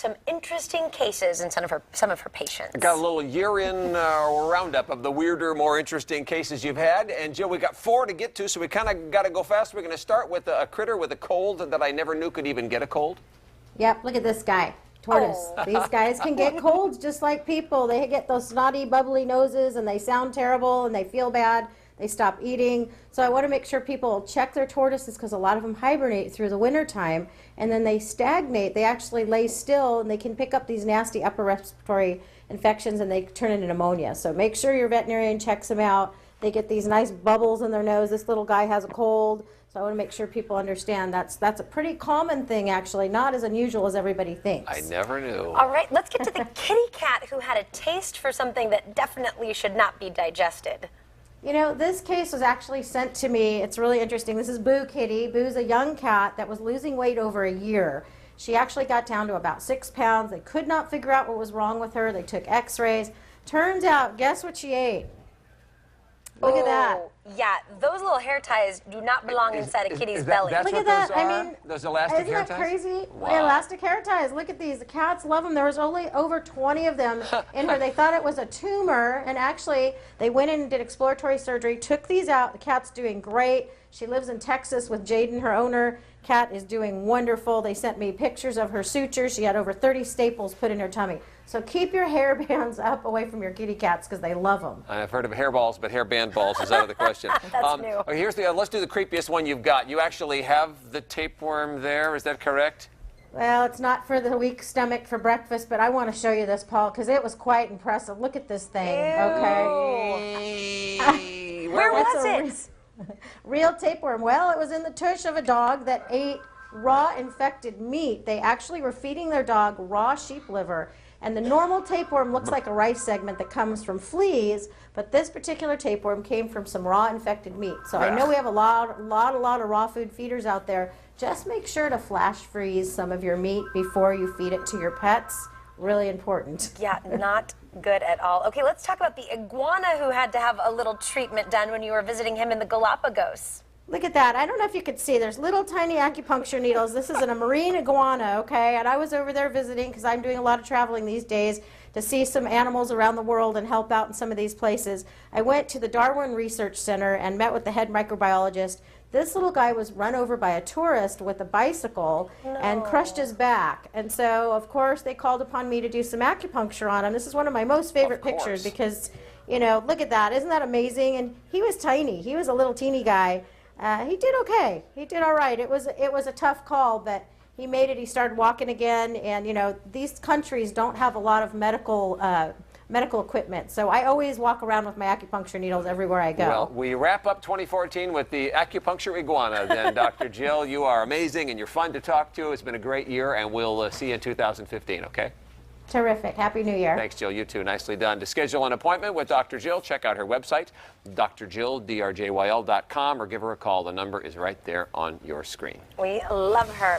some interesting cases in some of her patients. Got a little year-in roundup of the weirder, more interesting cases you've had. And Jill, we got 4 to get to, so we kind of got to go fast. We're going to start with a critter with a cold that I never knew could even get a cold. Yep, look at this guy. Tortoise. Oh. These guys can get colds just like people. They get those snotty, bubbly noses, and they sound terrible, and they feel bad. They stop eating. So I want to make sure people check their tortoises because a lot of them hibernate through the winter time, and then they stagnate. They actually lay still, and they can pick up these nasty upper respiratory infections, and they turn into pneumonia. So make sure your veterinarian checks them out. They get these nice bubbles in their nose. This little guy has a cold. So I want to make sure people understand that's a pretty common thing, actually, not as unusual as everybody thinks. I never knew. All right, let's get to the kitty cat who had a taste for something that definitely should not be digested. You know, this case was actually sent to me. It's really interesting. This is Boo Kitty. Boo's a young cat that was losing weight over a year. She actually got down to about 6 pounds. They could not figure out what was wrong with her. They took x-rays. Turns out, guess what she ate? Look at that. Yeah, those little hair ties do not belong inside a kitty's belly. That's Look what at that. those I are? mean, Those elastic isn't hair that ties? crazy? Wow. Elastic hair ties. Look at these. The cats love them. There was only over 20 of them in her. They thought it was a tumor, and actually they went in and did exploratory surgery, took these out. The cat's doing great. She lives in Texas with Jaden, her owner. Cat is doing wonderful. They sent me pictures of her sutures. She had over 30 staples put in her tummy. So keep your hair bands up away from your kitty cats because they love them. I've heard of hairballs, but hairband balls is out of the question. That's new. Okay, here's the. Let's do the creepiest one you've got. You actually have the tapeworm there. Is that correct? Well, it's not for the weak stomach for breakfast, but I want to show you this, Paul, because it was quite impressive. Look at this thing, okay? Where was It's a real tapeworm. Well, it was in the tush of a dog that ate raw infected meat. They actually were feeding their dog raw sheep liver. And the normal tapeworm looks like a rice segment that comes from fleas, but this particular tapeworm came from some raw infected meat. So I know we have a lot of raw food feeders out there. Just make sure to flash freeze some of your meat before you feed it to your pets. Really important. Yeah, not good at all. Okay, let's talk about the iguana who had to have a little treatment done when you were visiting him in the Galapagos. Look at that. I don't know if you could see. There's little tiny acupuncture needles. This is a marine iguana, okay? And I was over there visiting because I'm doing a lot of traveling these days to see some animals around the world and help out in some of these places. I went to the Darwin Research Center and met with the head microbiologist. This little guy was run over by a tourist with a bicycle and crushed his back. And so, of course, they called upon me to do some acupuncture on him. This is one of my most favorite pictures because, you know, look at that. Isn't that amazing? And he was tiny. He was a little teeny guy. He did okay. He did all right. It was a tough call, but he made it. He started walking again, and you know these countries don't have a lot of medical equipment, so I always walk around with my acupuncture needles everywhere I go. Well, we wrap up 2014 with the acupuncture iguana. Then, Dr. Jill, you are amazing and you're fun to talk to. It's been a great year, and we'll see you in 2015. Okay? Terrific. Happy New Year. Thanks, Jill. You too. Nicely done. To schedule an appointment with Dr. Jill, check out her website, drjill.com, or give her a call. The number is right there on your screen. We love her.